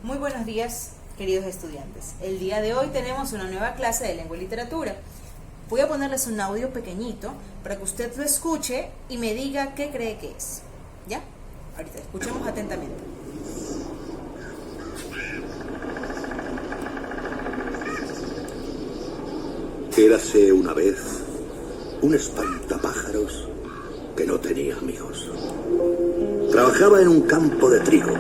Muy buenos días, queridos estudiantes. El día de hoy tenemos una nueva clase de lengua y literatura. Voy a ponerles un audio pequeñito para que usted lo escuche y me diga qué cree que es. ¿Ya? Ahorita escuchemos atentamente. Érase una vez un espantapájaros que no tenía amigos. Trabajaba en un campo de trigo.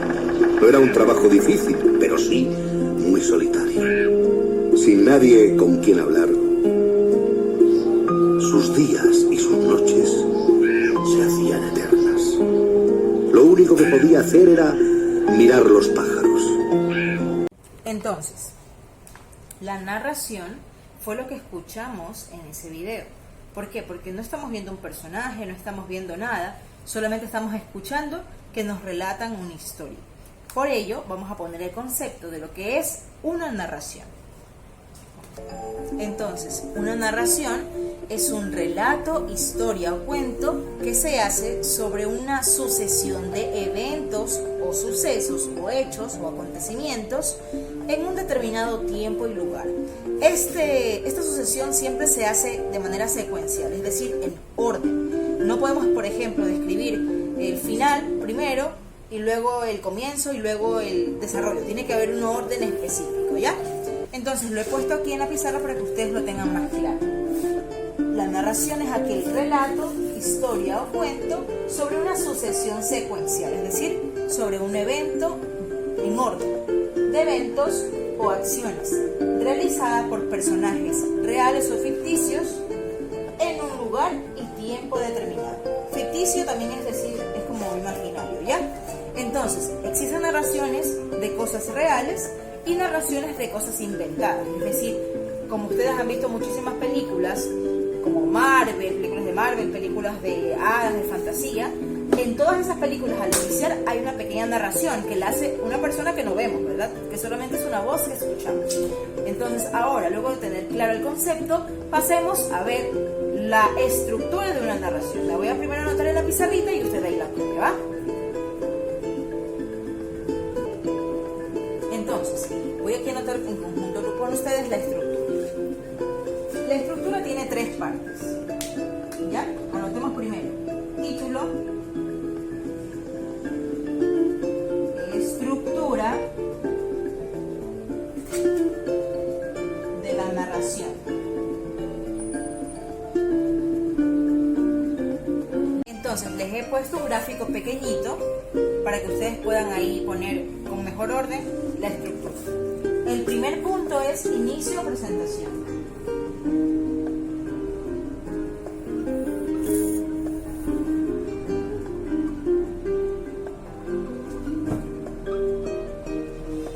No era un trabajo difícil, pero sí muy solitario. Sin nadie con quien hablar. Sus días y sus noches se hacían eternas. Lo único que podía hacer era mirar los pájaros. Entonces, la narración fue lo que escuchamos en ese video. ¿Por qué? Porque no estamos viendo un personaje, no estamos viendo nada, solamente estamos escuchando que nos relatan una historia. Por ello, vamos a poner el concepto de lo que es una narración. Entonces, una narración es un relato, historia o cuento que se hace sobre una sucesión de eventos o sucesos o hechos o acontecimientos en un determinado tiempo y lugar. Esta sucesión siempre se hace de manera secuencial, es decir, en orden. No podemos, por ejemplo, describir el final primero y luego el comienzo y luego el desarrollo. Tiene que haber un orden específico, ¿ya? Entonces lo he puesto aquí en la pizarra para que ustedes lo tengan más claro. La narración es aquel relato, historia o cuento sobre una sucesión secuencial, es decir, sobre un evento en orden de eventos o acciones realizada por personajes reales o ficticios en un lugar y tiempo determinado. Ficticio también es decir, es como imaginario, ¿ya? Entonces, existen narraciones de cosas reales y narraciones de cosas inventadas, es decir, como ustedes han visto muchísimas películas, como películas de Marvel, películas de hadas, de fantasía. En todas esas películas al iniciar hay una pequeña narración que la hace una persona que no vemos, ¿verdad? Que solamente es una voz que escuchamos. Entonces ahora, luego de tener claro el concepto, pasemos a ver la estructura de una narración. La voy a primero anotar en la pizarrita y usted ahí la copia, ¿va? Entonces, voy aquí a anotar en conjunto con ustedes la estructura. La estructura tiene tres partes. ¿Ya? Anotemos primero. Título. Estructura de la narración. Entonces les he puesto un gráfico pequeñito para que ustedes puedan ahí poner con mejor orden la estructura. El primer punto es inicio o presentación.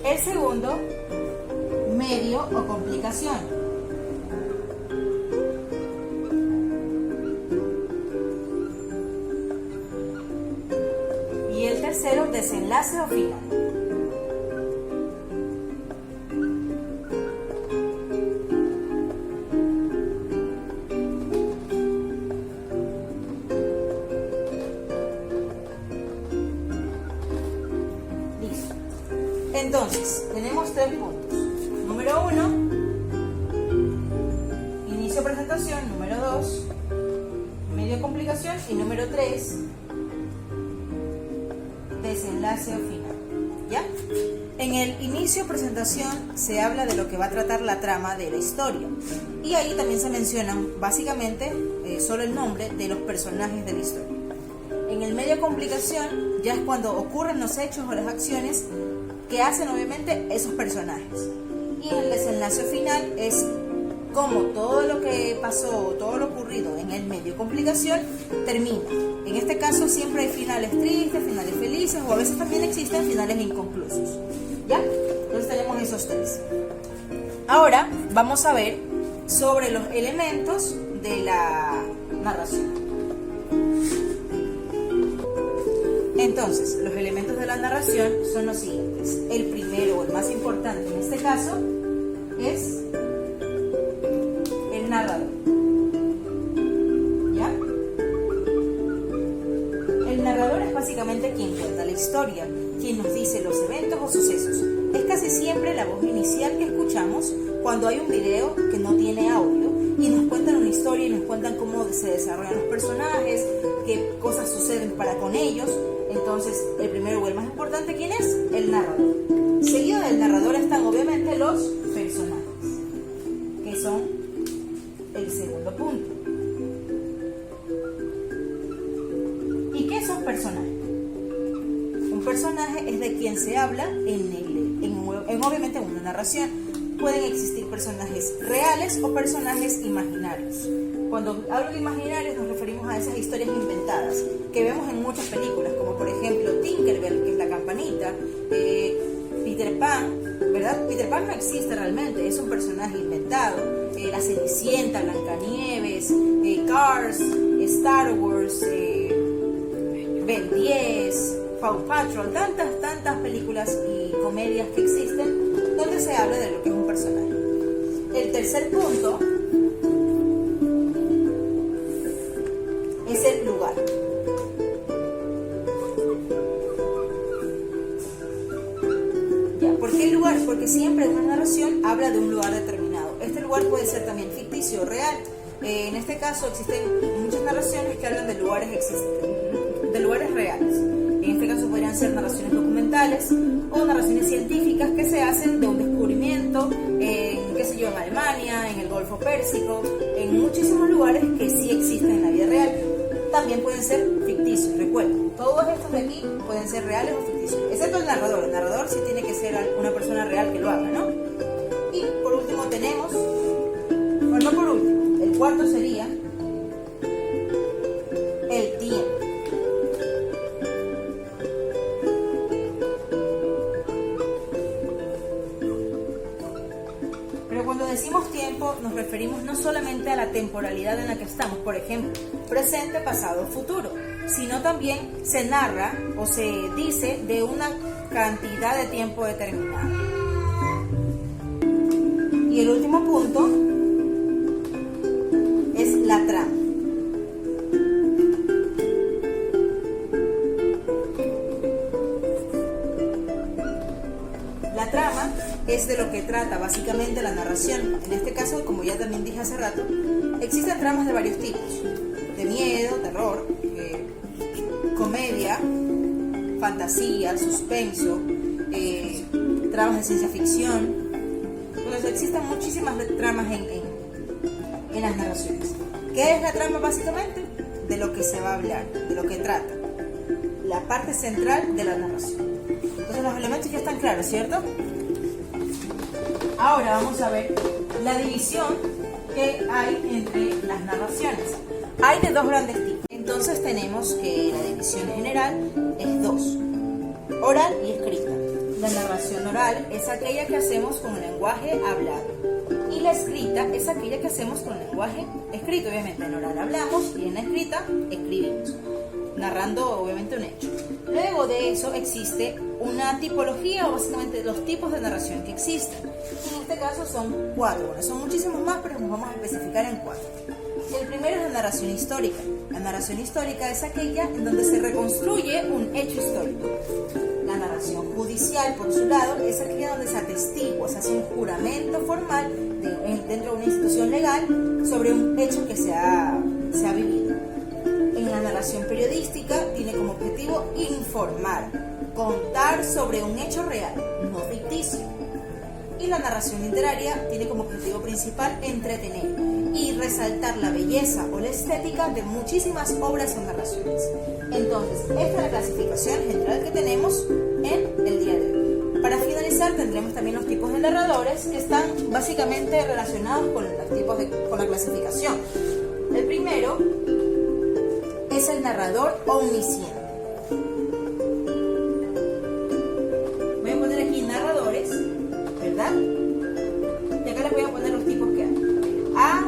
El segundo, medio o complicación. Y el tercero, desenlace o final. Listo. Entonces, tenemos tres puntos. Número 1, inicio presentación. Número 2, medio complicación. Y número 3, desenlace o final. ¿Ya? En el inicio presentación se habla de lo que va a tratar la trama de la historia. Y ahí también se mencionan básicamente solo el nombre de los personajes de la historia. En el medio complicación ya es cuando ocurren los hechos o las acciones que hacen obviamente esos personajes. Y el desenlace final es como todo lo que pasó, todo lo ocurrido en el medio complicación termina. En este caso siempre hay finales tristes, finales felices o a veces también existen finales inconclusos. ¿Ya? Entonces tenemos esos tres. Ahora vamos a ver sobre los elementos de la narración. Entonces, los elementos de la narración son los siguientes. El primero, o el más importante en este caso, es el narrador. ¿Ya? El narrador es básicamente quien cuenta la historia, quien nos dice los eventos o sucesos. similar que escuchamos cuando hay un video que no tiene audio y nos cuentan una historia y nos cuentan cómo se desarrollan los personajes, qué cosas suceden para con ellos. Entonces, el primero o el más importante, ¿quién es? El narrador. Seguido del narrador están obviamente los personajes, que son el segundo punto. ¿Y qué son personajes? Un personaje es de quien se habla obviamente en una narración. Pueden existir personajes reales o personajes imaginarios. Cuando hablo de imaginarios nos referimos a esas historias inventadas que vemos en muchas películas, como por ejemplo Tinkerbell, que es la campanita, Peter Pan, ¿verdad? Peter Pan no existe realmente, es un personaje inventado. La Cenicienta, Blancanieves, Cars, Star Wars, Ben 10, Paw Patrol, tantas películas y comedias que existen donde se habla de lo que es un personaje. El tercer punto es el lugar. ¿Por qué el lugar? Porque siempre en una narración habla de un lugar determinado. Este lugar puede ser también ficticio o real. En este caso existen muchas narraciones que hablan de lugares reales. En este caso podrían ser narraciones documentales o narraciones científicas que se hacen de un descubrimiento en, qué sé yo, en Alemania, en el Golfo Pérsico, en muchísimos lugares que sí existen en la vida real. También pueden ser ficticios, recuerden, todos estos de aquí pueden ser reales o ficticios, excepto el narrador. El narrador sí tiene que ser una persona real que lo haga, ¿no? Y por último tenemos, bueno, no por último, el cuarto sería el tiempo. Cuando decimos tiempo nos referimos no solamente a la temporalidad en la que estamos, por ejemplo, presente, pasado, futuro, sino también se narra o se dice de una cantidad de tiempo determinada. Y el último punto es la trama. La trama es de lo que trata básicamente la narración. En este caso, como ya también dije hace rato, existen tramas de varios tipos: de miedo, terror, comedia, fantasía, suspenso, tramas de ciencia ficción. Entonces existen muchísimas tramas en las narraciones. ¿Qué es la trama básicamente? De lo que se va a hablar, de lo que trata, la parte central de la narración. Entonces los elementos ya están claros, ¿cierto? Ahora vamos a ver la división que hay entre las narraciones. Hay de dos grandes tipos. Entonces tenemos que la división general es dos: oral y escrita. La narración oral es aquella que hacemos con el lenguaje hablado, y la escrita es aquella que hacemos con el lenguaje escrito. Obviamente en oral hablamos y en la escrita escribimos, narrando obviamente un hecho. Luego de eso existe una tipología, o básicamente los tipos de narración que existen. En este caso son 4, bueno, son muchísimos más, pero nos vamos a especificar en 4. El primero es la narración histórica. La narración histórica es aquella en donde se reconstruye un hecho histórico. La narración judicial, por su lado, es aquella donde se atestigua, se hace un juramento formal dentro de una institución legal sobre un hecho que se ha vivido. En la narración periodística tiene como objetivo informar, contar sobre un hecho real, no ficticio. Y la narración literaria tiene como objetivo principal entretener y resaltar la belleza o la estética de muchísimas obras o narraciones. Entonces, esta es la clasificación general que tenemos en el día de hoy. Para finalizar, tendremos también los tipos de narradores, que están básicamente relacionados con la clasificación. El primero es el narrador omnisciente. Voy a poner aquí narradores, ¿verdad? Y acá les voy a poner los tipos que hay.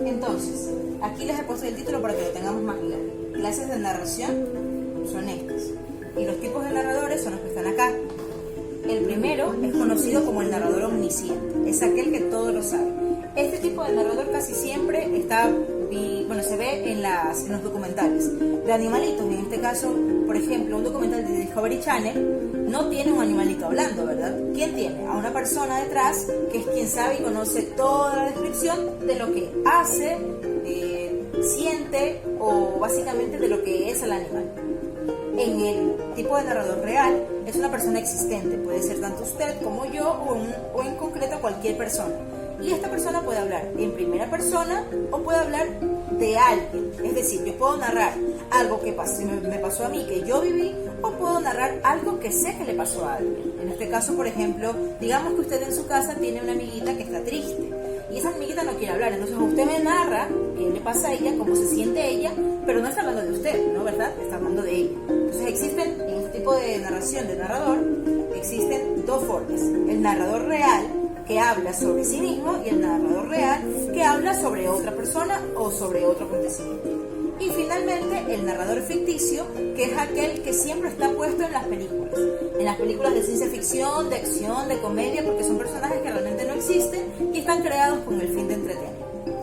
Entonces, aquí les he puesto el título para que lo tengamos más claro. Clases de narración son estas. Y los tipos de narradores son los que están acá. El primero es conocido como el narrador omnisciente. Es aquel que todo lo sabe. Este tipo de narrador casi siempre se ve en los documentales de animalitos. En este caso, por ejemplo, un documental de Discovery Channel no tiene un animalito hablando, ¿verdad? ¿quién tiene? A una persona detrás que es quien sabe y conoce toda la descripción de lo que hace, siente o básicamente de lo que es el animal. En el tipo de narrador real es una persona existente, puede ser tanto usted como yo o en concreto cualquier persona. Y esta persona puede hablar en primera persona o puede hablar de alguien. Es decir, yo puedo narrar algo que me pasó a mí, que yo viví, o puedo narrar algo que sé que le pasó a alguien. En este caso, por ejemplo, digamos que usted en su casa tiene una amiguita que está triste y esa amiguita no quiere hablar. Entonces usted me narra qué le pasa a ella, cómo se siente ella, pero no está hablando de usted, ¿no? ¿Verdad? Está hablando de ella. Entonces existen, en este tipo de narración de narrador, existen dos formas. El narrador real, que habla sobre sí mismo, y el narrador real, que habla sobre otra persona o sobre otro acontecimiento. Y finalmente el narrador ficticio, que es aquel que siempre está puesto en las películas de ciencia ficción, de acción, de comedia, porque son personajes que realmente no existen y están creados con el fin de entretener.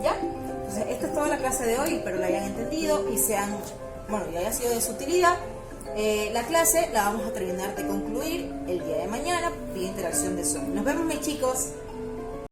¿Ya? Entonces esta es toda la clase de hoy, espero la hayan entendido y y haya sido de su utilidad. La clase la vamos a terminar de concluir el día de mañana vía interacción de Zoom. Nos vemos, mis chicos.